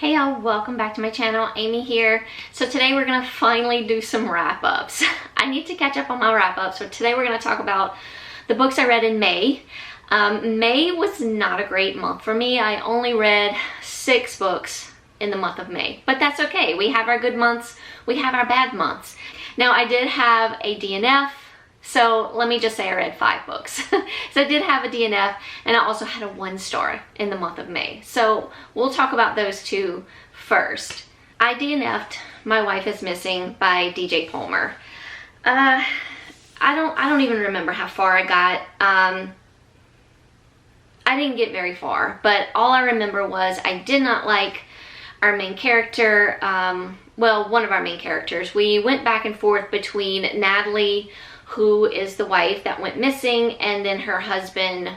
Hey y'all, welcome back to my channel. Aimee here. So today we're gonna finally do some wrap-ups. I need to catch up on my wrap-ups, so today we're gonna talk about the books I read in May. May was not a great month for me. I only read 6 books in the month of May, but that's okay. We have our good months, we have our bad months. Now I did have a DNF, so let me just say I read 5 books. So I did have a DNF, and I also had a 1-star in the month of May. So we'll talk about those two first. I DNF'd My Wife is Missing by DJ Palmer. I don't even remember how far I got. I didn't get very far, but all I remember was I did not like our main character, well, one of our main characters. We went back and forth between Natalie, who is the wife that went missing, and then her husband,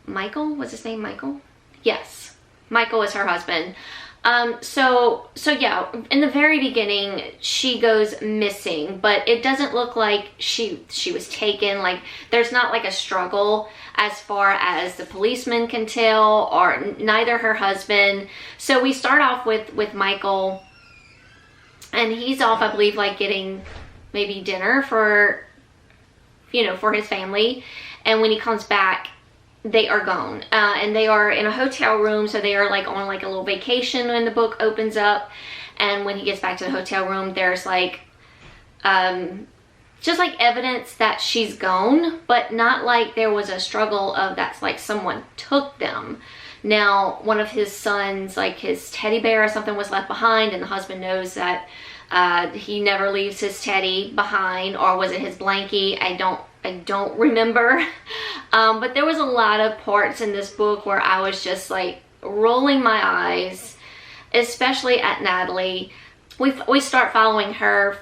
Michael, was his name Michael? Yes, Michael is her husband. So yeah, in the very beginning, she goes missing, but it doesn't look like she was taken. Like, there's not like a struggle as far as the policeman can tell, or neither her husband. So we start off with Michael, and he's off, I believe, like getting maybe dinner for, for his family. And when he comes back, they are gone. And they are in a hotel room, so they are like on like a little vacation when the book opens up. And when he gets back to the hotel room, there's like, just like evidence that she's gone, but not like there was a struggle of that's like someone took them. Now, one of his sons, like his teddy bear or something, was left behind, and the husband knows that he never leaves his teddy behind, or was it his blankie? I don't remember. But there was a lot of parts in this book where I was just like rolling my eyes, especially at Natalie. We start following her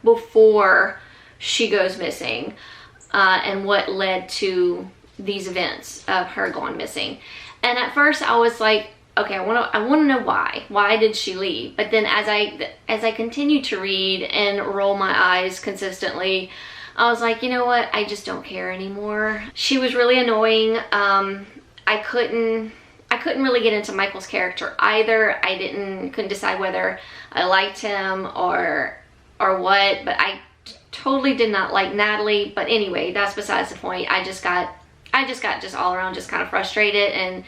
before she goes missing, and what led to these events of her going missing. And at first I was like, okay, I want to know why. Why did she leave? But then as I continued to read and roll my eyes consistently, I was like, you know what? I just don't care anymore. She was really annoying. I couldn't really get into Michael's character either. Couldn't decide whether I liked him or what, but I totally did not like Natalie. But anyway, that's besides the point. I just got all around just kind of frustrated, and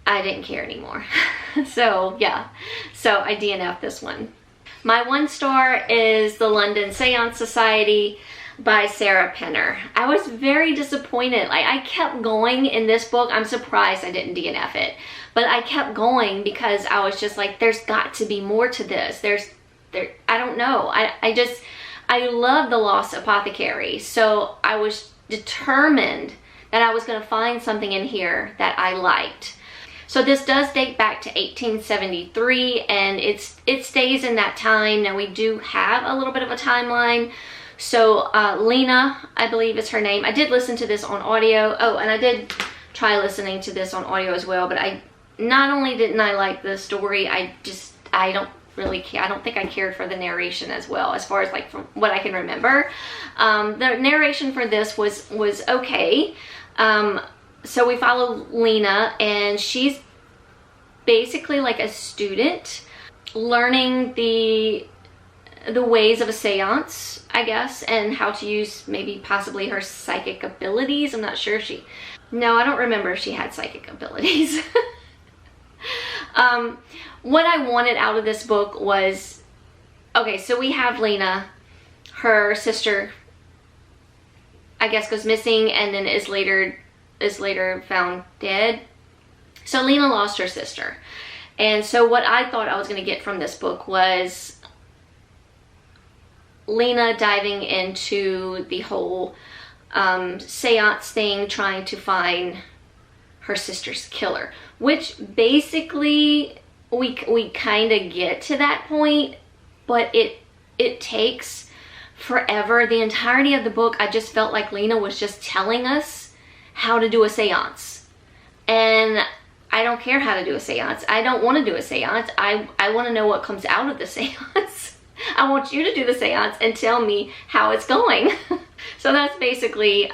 I didn't care anymore. So yeah, so I DNF'd this one. My 1-star is The London Seance Society by Sarah Penner. I was very disappointed. Like, I kept going in this book. I'm surprised I didn't DNF it, but I kept going because I was just like, there's got to be more to this. I don't know. I love The Lost Apothecary, so I was determined that I was going to find something in here that I liked. So this does date back to 1873, and it stays in that time. Now, we do have a little bit of a timeline. So Lena, I believe is her name. I did listen to this on audio. Oh, and I did try listening to this on audio as well, but not only didn't I like the story, I don't really care. I don't think I cared for the narration as well, as far as like from what I can remember. The narration for this was okay. So we follow Lena, and she's basically like a student learning the ways of a seance, I guess, and how to use maybe possibly her psychic abilities. I'm not sure I don't remember if she had psychic abilities. What I wanted out of this book was, okay, so we have Lena, her sister, I guess, goes missing and then is later found dead. So Lena lost her sister. And so what I thought I was going to get from this book was Lena diving into the whole seance thing, trying to find her sister's killer, which basically we kind of get to that point, but it takes forever. The entirety of the book, I just felt like Lena was just telling us how to do a seance, and I don't care how to do a seance. I don't want to do a seance. I want to know what comes out of the seance. I want you to do the seance and tell me how it's going. So that's basically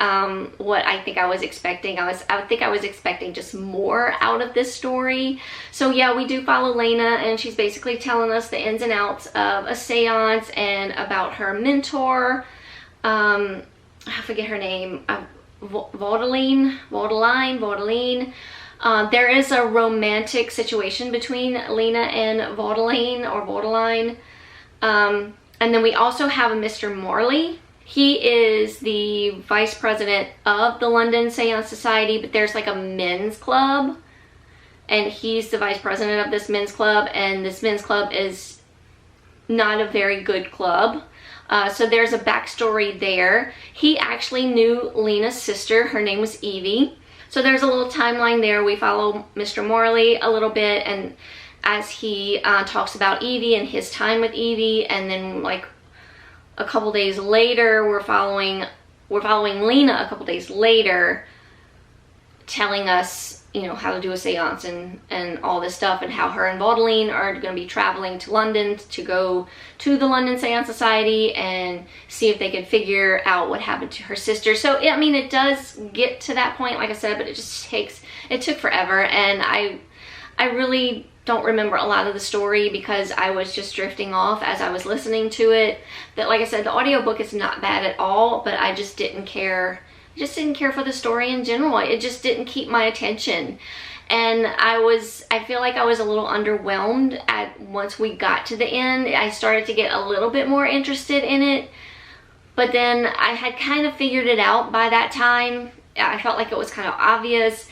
what I think I was expecting. I think I was expecting just more out of this story. So yeah, we do follow Lena, and she's basically telling us the ins and outs of a seance and about her mentor. I forget her name. Vaudeline. There is a romantic situation between Lena and Vaudeline. And then we also have a Mr. Morley. He is the vice president of the London Seance Society, but there's like a men's club, and he's the vice president of this men's club, and this men's club is not a very good club. So there's a backstory there. He actually knew Lena's sister. Her name was Evie. So there's a little timeline there. We follow Mr. Morley a little bit, and as he talks about Evie and his time with Evie, and then like a couple days later, we're following Lena a couple days later, telling us, you know, how to do a seance and all this stuff, and how her and Vaudeline are going to be traveling to London to go to the London Seance Society and see if they can figure out what happened to her sister. So, I mean, it does get to that point, like I said, but it took forever, and I really don't remember a lot of the story because I was just drifting off as I was listening to it. That, like I said, the audiobook is not bad at all, but I just didn't care. I just didn't care for the story in general. It just didn't keep my attention. And I feel like I was a little underwhelmed once we got to the end. I started to get a little bit more interested in it, but then I had kind of figured it out by that time. I felt like it was kind of obvious.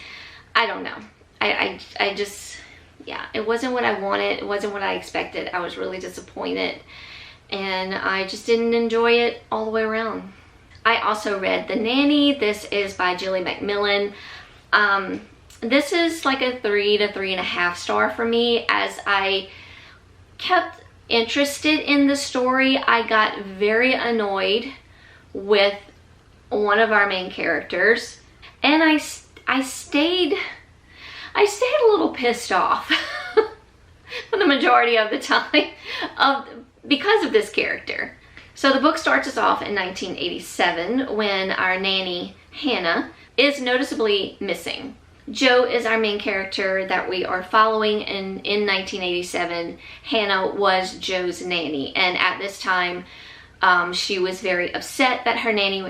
I don't know. I just, yeah, it wasn't what I wanted. It wasn't what I expected. I was really disappointed, and I just didn't enjoy it all the way around. I also read The Nanny. This is by Jilly Macmillan. This is like a 3 to 3.5 star for me. As I kept interested in the story, I got very annoyed with one of our main characters, and I stayed a little pissed off for the majority of the time because of this character. So the book starts us off in 1987 when our nanny, Hannah, is noticeably missing. Joe is our main character that we are following, and in 1987, Hannah was Joe's nanny, and at this time, she was very upset that her nanny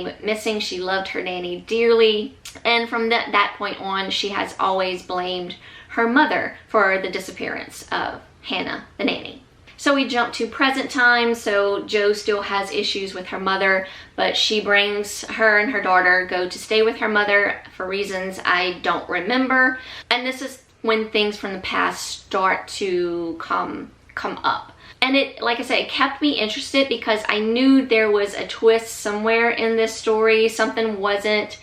went missing. She loved her nanny dearly, and from that point on, she has always blamed her mother for the disappearance of Hannah, the nanny. So we jump to present time. So Joe still has issues with her mother, but she brings her and her daughter go to stay with her mother for reasons I don't remember. And this is when things from the past start to come up. And it, like I said, it kept me interested because I knew there was a twist somewhere in this story. Something wasn't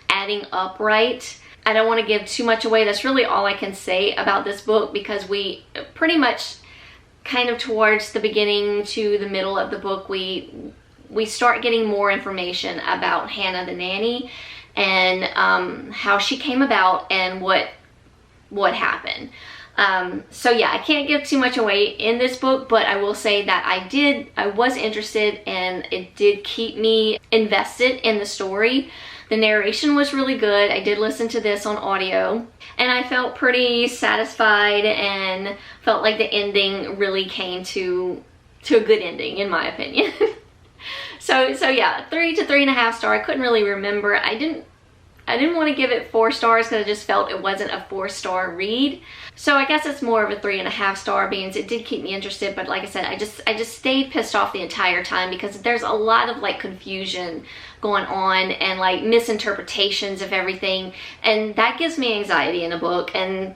adding up right. I don't want to give too much away. That's really all I can say about this book, because we pretty much kind of towards the beginning to the middle of the book, we start getting more information about Hannah the nanny and how she came about and what happened. So yeah, I can't give too much away in this book, but I will say that I was interested, and it did keep me invested in the story. The narration was really good. I did listen to this on audio, and I felt pretty satisfied and felt like the ending really came to a good ending, in my opinion. So yeah, 3 to 3.5 star. I couldn't really remember. I didn't want to give it 4 stars because I just felt it wasn't a 4-star read. So I guess it's more of a 3.5 star, being it did keep me interested. But like I said, I just stayed pissed off the entire time because there's a lot of like confusion going on and like misinterpretations of everything, and that gives me anxiety in a book. And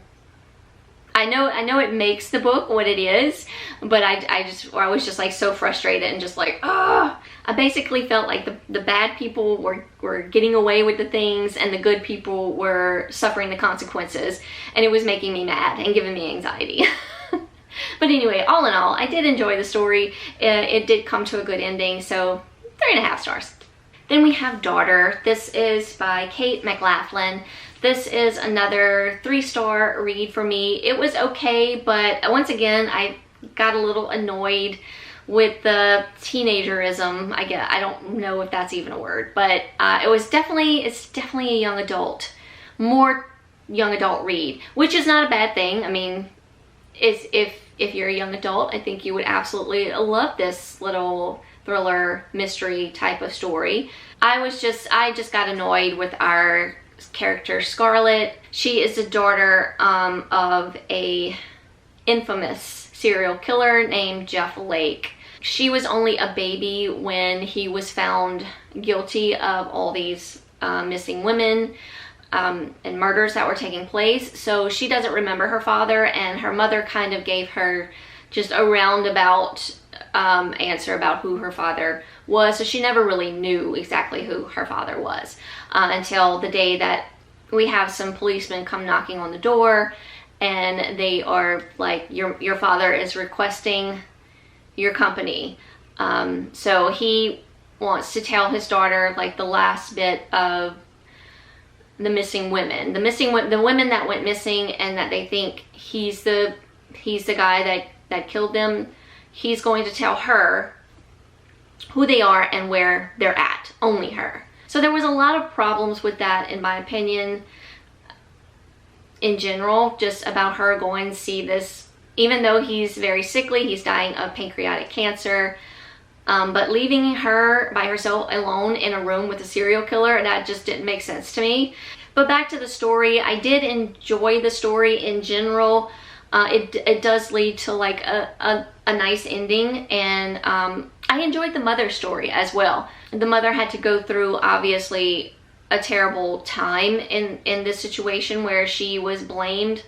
I know it makes the book what it is, but I was just like so frustrated and just like, I basically felt like the bad people were getting away with the things and the good people were suffering the consequences, and it was making me mad and giving me anxiety. But anyway, all in all, I did enjoy the story. It did come to a good ending, so 3.5 stars. Then we have Daughter. This is by Kate McLaughlin. This is another 3-star read for me. It was okay, but once again, I got a little annoyed with the teenagerism. I don't know if that's even a word, but it's definitely a young adult, more young adult read, which is not a bad thing. I mean, if you're a young adult, I think you would absolutely love this little thriller mystery type of story. I just got annoyed with our character Scarlett. She is the daughter of a infamous serial killer named Jeff Lake. She was only a baby when he was found guilty of all these missing women and murders that were taking place. So she doesn't remember her father, and her mother kind of gave her just a roundabout answer about who her father was. So she never really knew exactly who her father was until the day that we have some policemen come knocking on the door, and they are like, your father is requesting your company. So he wants to tell his daughter like the last bit of the missing women, the women that went missing, and that they think he's the guy that killed them. He's going to tell her who they are and where they're at, only her. So there was a lot of problems with that, in my opinion, in general, just about her going to see this, even though he's very sickly, he's dying of pancreatic cancer, but leaving her by herself alone in a room with a serial killer, that just didn't make sense to me. But back to the story, I did enjoy the story in general. It does lead to like a nice ending, and I enjoyed the mother story as well. The mother had to go through, obviously, a terrible time in this situation where she was blamed,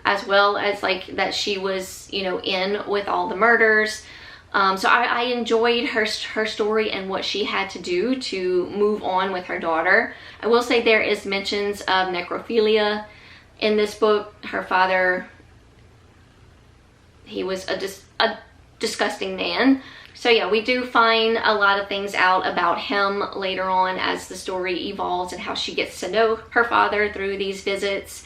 as well as like that she was, you know, in with all the murders. So I enjoyed her story and what she had to do to move on with her daughter. I will say there is mentions of necrophilia in this book. Her father, he was a disgusting man. So yeah, we do find a lot of things out about him later on as the story evolves, and how she gets to know her father through these visits.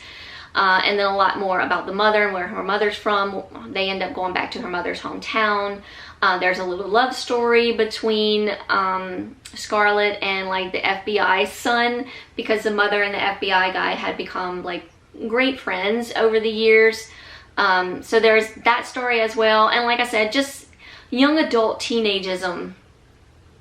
And then a lot more about the mother and where her mother's from. They end up going back to her mother's hometown. There's a little love story between Scarlett and like the FBI son, because the mother and the FBI guy had become like great friends over the years. So there's that story as well. And like I said, just young adult teenageism,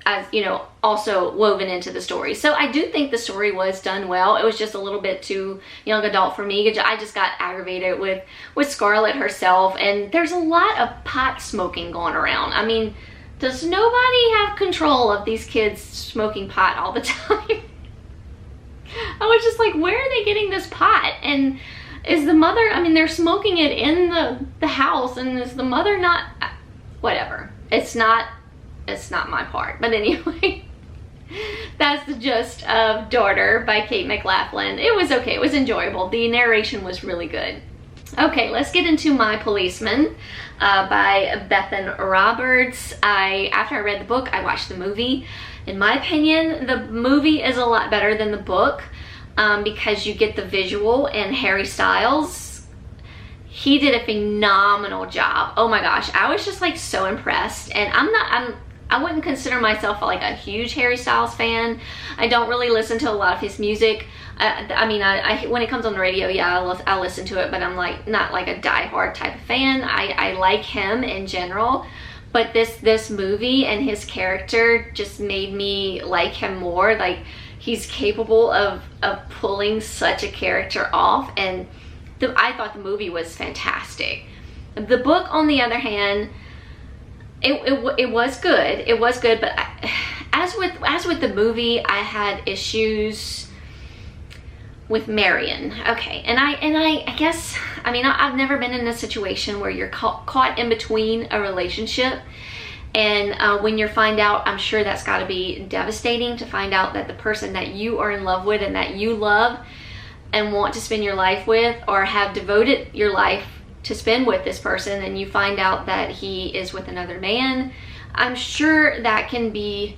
as you know, also woven into the story. So I do think the story was done well. It was just a little bit too young adult for me. I just got aggravated with Scarlett herself, and there's a lot of pot smoking going around. I mean, does nobody have control of these kids smoking pot all the time? I was just like, where are they getting this pot? And is the mother, I mean, they're smoking it in the house, and is the mother not, whatever. It's not my part. But anyway, that's the gist of Daughter by Kate McLaughlin. It was okay. It was enjoyable. The narration was really good. Okay, let's get into My Policeman by Bethan Roberts. After I read the book, I watched the movie. In my opinion, the movie is a lot better than the book because you get the visual, and Harry Styles, he did a phenomenal job. Oh my gosh, I was just like so impressed. And I wouldn't consider myself like a huge Harry Styles fan. I don't really listen to a lot of his music. I mean, when it comes on the radio, yeah, I'll listen to it, but I'm like not like a diehard type of fan. I like him in general, but this movie and his character just made me like him more. Like, he's capable of pulling such a character off, and I thought the movie was fantastic. The book, on the other hand, it was good. It was good, but as with the movie, I had issues with Marion. Okay, and I guess, I mean, I've never been in a situation where you're caught in between a relationship, and when you find out, I'm sure that's got to be devastating to find out that the person that you are in love with and that you love and want to spend your life with, or have devoted your life to spend with this person, and you find out that he is with another man. I'm sure that can be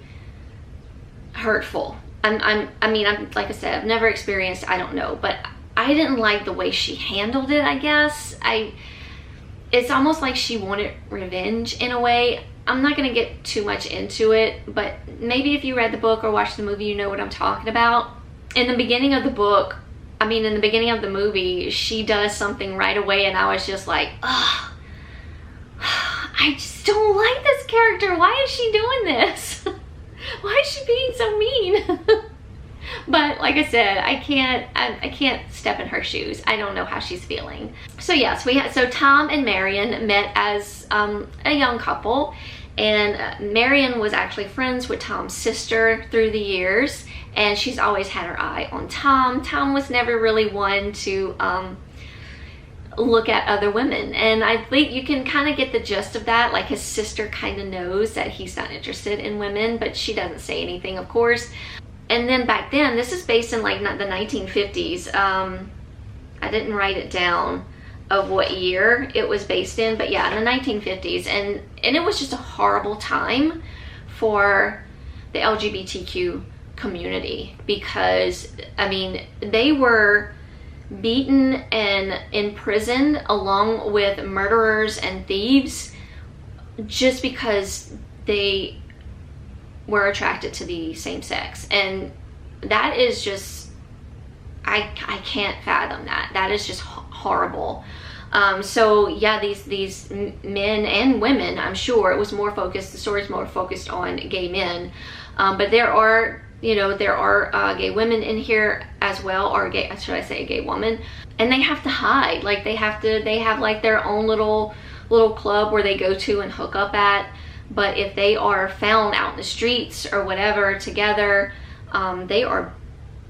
hurtful. I mean, like I said, I've never experienced, I don't know, but I didn't like the way she handled it, I guess. It's almost like she wanted revenge in a way. I'm not going to get too much into it, but maybe if you read the book or watched the movie, you know what I'm talking about. In the beginning of the book, I mean, in the beginning of the movie, she does something right away, and I was just like, ugh, I just don't like this character. Why is she doing this? Why is she being so mean? But like I said, I can't step in her shoes. I don't know how she's feeling. So yes, so Tom and Marion met as a young couple, and Marion was actually friends with Tom's sister through the years, and she's always had her eye on Tom. Tom was never really one to look at other women, and I think you can kind of get the gist of that. Like, his sister kind of knows that he's not interested in women, but she doesn't say anything, of course. And then back then, this is based in like the 1950s. I didn't write it down of what year it was based in, but yeah, in the 1950s. And it was just a horrible time for the LGBTQ community, because, I mean, they were beaten and imprisoned along with murderers and thieves just because they were attracted to the same sex. And that is just, I can't fathom that. That is just horrible. So yeah, these men and women, I'm sure it was more focused, the story's more focused on gay men, but there are, you know, there are gay women in here as well, or gay, should I say a gay woman, and they have to hide. Like, they have like their own little club where they go to and hook up at. But if they are found out in the streets or whatever together, they are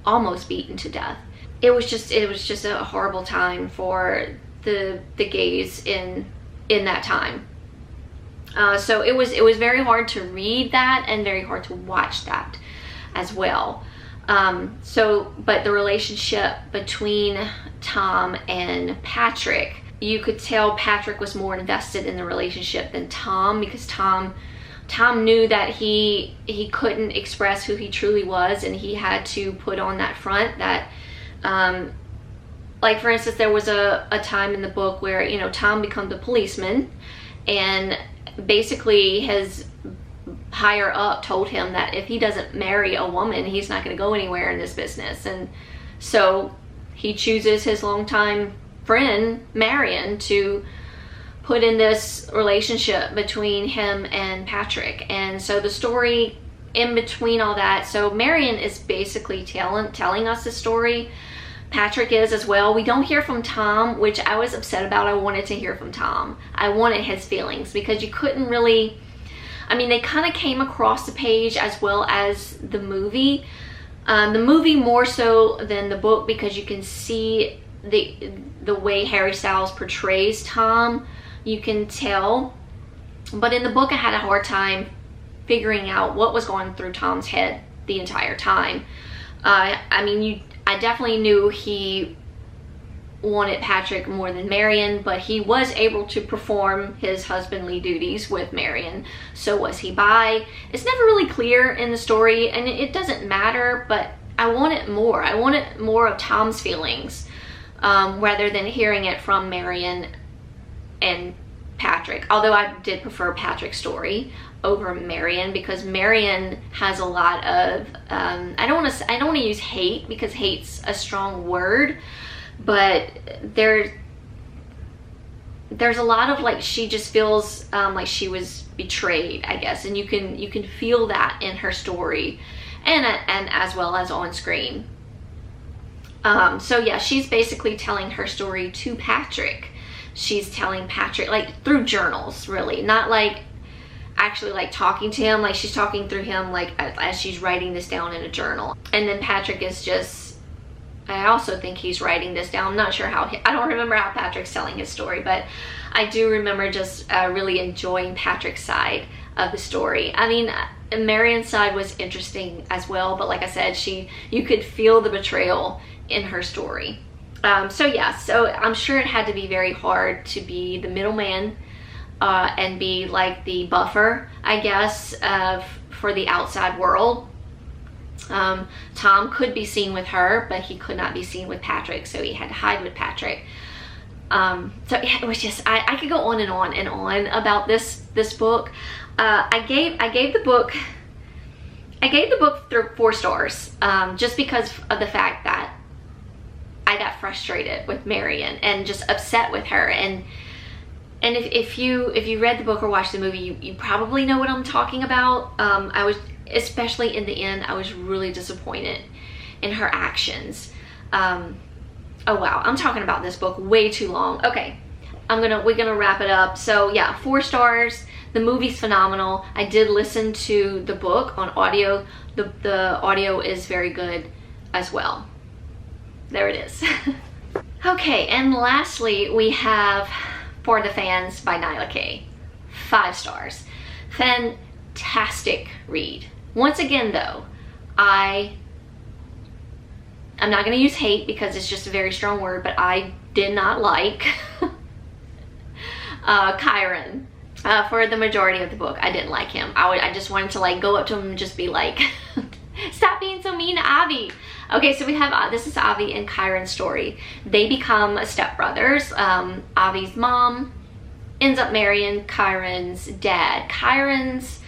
almost beaten to death. It was just a horrible time for the gays in that time. So it was very hard to read that and very hard to watch that as well. But the relationship between Tom and Patrick, you could tell Patrick was more invested in the relationship than Tom, because Tom knew that he couldn't express who he truly was, and he had to put on that front that, like for instance, there was a time in the book where, you know, Tom becomes a policeman, and basically his higher up told him that if he doesn't marry a woman, he's not going to go anywhere in this business. And so he chooses his longtime friend Marion to put in this relationship between him and Patrick. And so the story in between all that, so Marion is basically telling us the story. Patrick is as well. We don't hear from Tom, which I was upset about. I wanted to hear from Tom. I wanted his feelings, because you couldn't really, I mean, they kind of came across the page as well as the movie. The movie more so than the book, because you can see the way Harry Styles portrays Tom, you can tell. But in the book, I had a hard time figuring out what was going through Tom's head the entire time. I mean, I definitely knew he wanted Patrick more than Marion, but he was able to perform his husbandly duties with Marion. So was he bi? It's never really clear in the story, and it doesn't matter, but I wanted more. I wanted more of Tom's feelings, rather than hearing it from Marion and Patrick. Although I did prefer Patrick's story over Marion, because Marion has a lot of I don't want to use hate, because hate's a strong word, but there's a lot of, like, she just feels like she was betrayed, I guess, and you can feel that in her story, and as well as on screen. So yeah, she's basically telling her story to Patrick. She's telling Patrick, like, through journals, really, not like actually like talking to him. Like, she's talking through him, like, as she's writing this down in a journal. And then Patrick is just, I also think he's writing this down. I'm not sure how, I don't remember how Patrick's telling his story, but I do remember just really enjoying Patrick's side of the story. I mean, Marion's side was interesting as well, but like I said, you could feel the betrayal in her story. So yeah, so I'm sure it had to be very hard to be the middleman and be like the buffer, I guess, for the outside world. Tom could be seen with her, but he could not be seen with Patrick, so he had to hide with Patrick. So yeah, it was just, I could go on and on and on about this book. I gave the book 4 stars, just because of the fact that I got frustrated with Marion and just upset with her. And if you read the book or watched the movie, you probably know what I'm talking about. I was, especially in the end, I was really disappointed in her actions. Oh wow, I'm talking about this book way too long. Okay, we're gonna wrap it up. So yeah, 4 stars. The movie's phenomenal. I did listen to the book on audio. The audio is very good as well. There it is. Okay, and lastly, we have For the Fans by Nyla Kay. 5 stars. Fantastic read. Once again though, I'm not going to use hate because it's just a very strong word, but I did not like Kyron. For the majority of the book, I didn't like him. I just wanted to like go up to him and just be like, stop being so mean to Avi. Okay, so we have, this is Avi and Kyron's story. They become stepbrothers. Avi's mom ends up marrying Kyron's dad. Kyron's,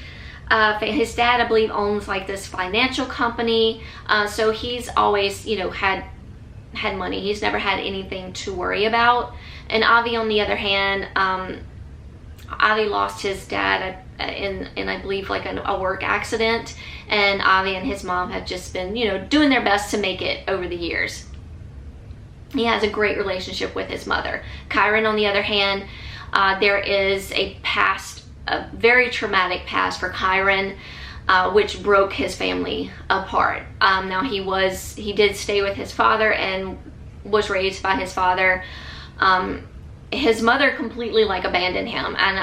his dad, I believe, owns like this financial company. So he's always, you know, had money. He's never had anything to worry about. And Avi, on the other hand, Avi lost his dad in I believe like a work accident, and Avi and his mom have just been, you know, doing their best to make it over the years. He has a great relationship with his mother. Kyron, on the other hand, there is a very traumatic past for Kyron, which broke his family apart. Now he did stay with his father and was raised by his father. His mother completely like abandoned him, and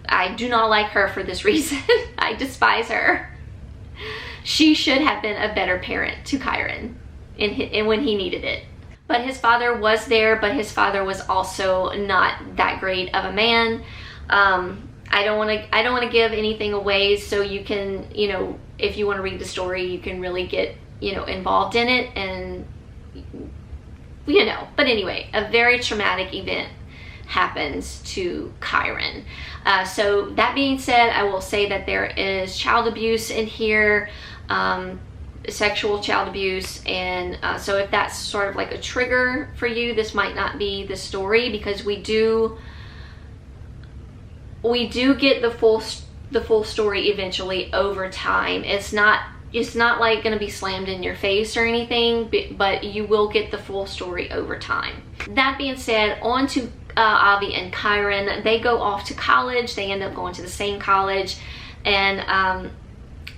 I do not like her for this reason. I despise her. She should have been a better parent to Kyron when he needed it. But his father was there, but his father was also not that great of a man. I don't want to give anything away, so you can, you know, if you want to read the story, you can really get, you know, involved in it, and you know. But anyway, a very traumatic event happens to Kyron. So that being said, I will say that there is child abuse in here, sexual child abuse, and so if that's sort of like a trigger for you, this might not be the story, because we do get the full story eventually over time. It's not like going to be slammed in your face or anything, but you will get the full story over time. That being said, on to Avi and Kyron. They go off to college. They end up going to the same college, and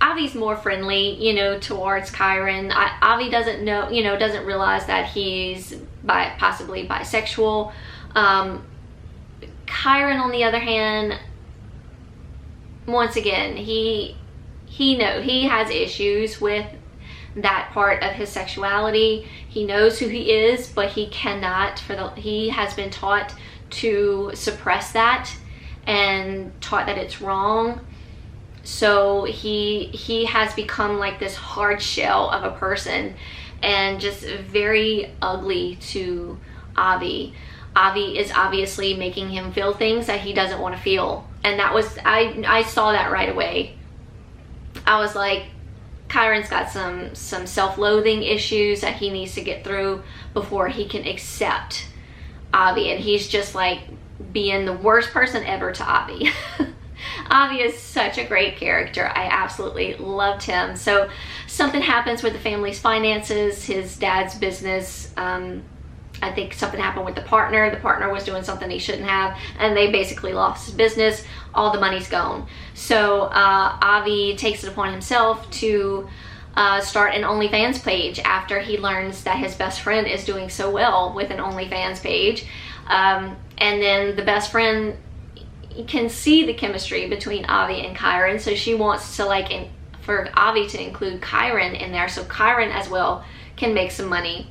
Avi's more friendly, you know, towards Kyron. Avi doesn't know, you know, doesn't realize that he's possibly bisexual. Kyron, on the other hand, once again, he has issues with that part of his sexuality. He knows who he is, but he cannot, he has been taught to suppress that and taught that it's wrong. So he has become like this hard shell of a person, and just very ugly to Avi. Avi is obviously making him feel things that he doesn't want to feel, and that was, I saw that right away. I was like, Kyron's got some self-loathing issues that he needs to get through before he can accept Avi, and he's just like being the worst person ever to Avi. Avi is such a great character. I absolutely loved him. So something happens with the family's finances, his dad's business. I think something happened with the partner. The partner was doing something he shouldn't have, and they basically lost his business. All the money's gone. So Avi takes it upon himself to start an OnlyFans page after he learns that his best friend is doing so well with an OnlyFans page. And then the best friend can see the chemistry between Avi and Kyron, so she wants to for Avi to include Kyron in there, so Kyron as well can make some money.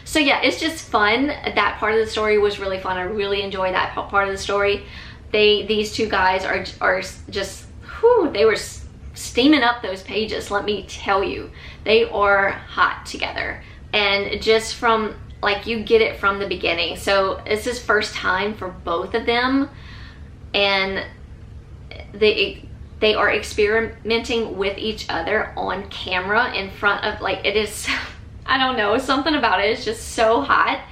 So yeah, it's just fun. That part of the story was really fun. I really enjoyed that part of the story. These two guys are just, whew, they were steaming up those pages, let me tell you. They are hot together. And just from like you get it from the beginning. So it's his first time for both of them, and they are experimenting with each other on camera in front of, like, it is, I don't know, something about it is just so hot.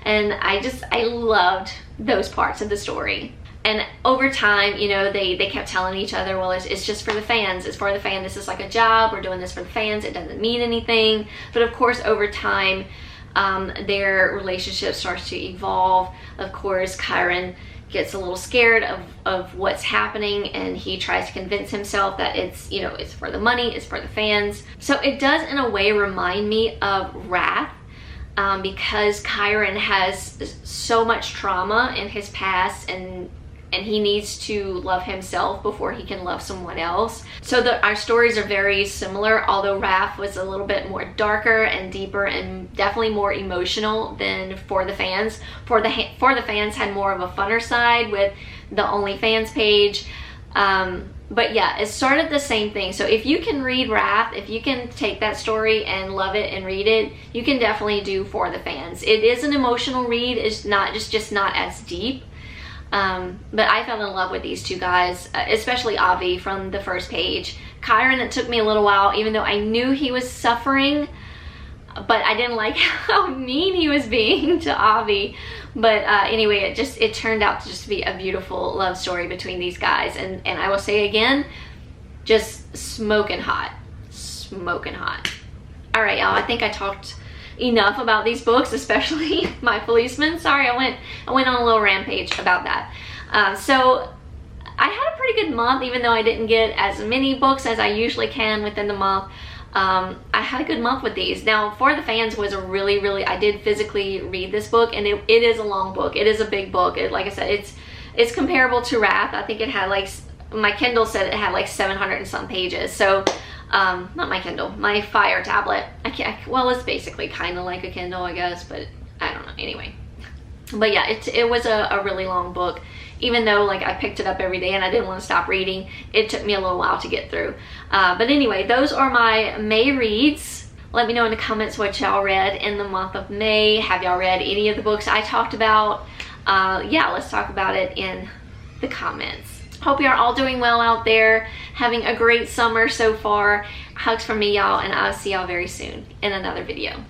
And I loved those parts of the story. And over time, you know, they kept telling each other, well, it's just for the fans. It's for the fans. This is like a job. We're doing this for the fans. It doesn't mean anything. But of course, over time, their relationship starts to evolve. Of course, Kyron gets a little scared of what's happening, and he tries to convince himself that it's, you know, it's for the money, it's for the fans. So it does in a way remind me of Wrath, because Kyron has so much trauma in his past, and he needs to love himself before he can love someone else. So our stories are very similar, although Wrath was a little bit more darker and deeper and definitely more emotional than For the Fans. For the Fans had more of a funner side with the OnlyFans page. But yeah, it's sort of the same thing. So if you can read Wrath, if you can take that story and love it and read it, you can definitely do For the Fans. It is an emotional read. It's not just not as deep. But I fell in love with these two guys, especially Avi from the first page. Kyron, it took me a little while, even though I knew he was suffering, but I didn't like how mean he was being to Avi. But anyway, it turned out to just be a beautiful love story between these guys. And I will say again, just smoking hot. Smoking hot. All right, y'all, I think I talked enough about these books, especially My Policeman. Sorry, I went on a little rampage about that. So I had a pretty good month, even though I didn't get as many books as I usually can within the month. I had a good month with these. Now, For the Fans was a really, I did physically read this book, and it is a long book. It is a big book. Like I said, it's comparable to Wrath. I think it had like, my Kindle said it had like 700 and some pages. So not my Kindle, my Fire tablet. Well, it's basically kind of like a Kindle, I guess, but I don't know. Anyway, but yeah, it was a really long book. Even though like I picked it up every day and I didn't want to stop reading, it took me a little while to get through. But anyway, those are my May reads. Let me know in the comments what y'all read in the month of May. Have y'all read any of the books I talked about? Yeah, let's talk about it in the comments. Hope you're all doing well out there, having a great summer so far. Hugs from me, y'all, and I'll see y'all very soon in another video.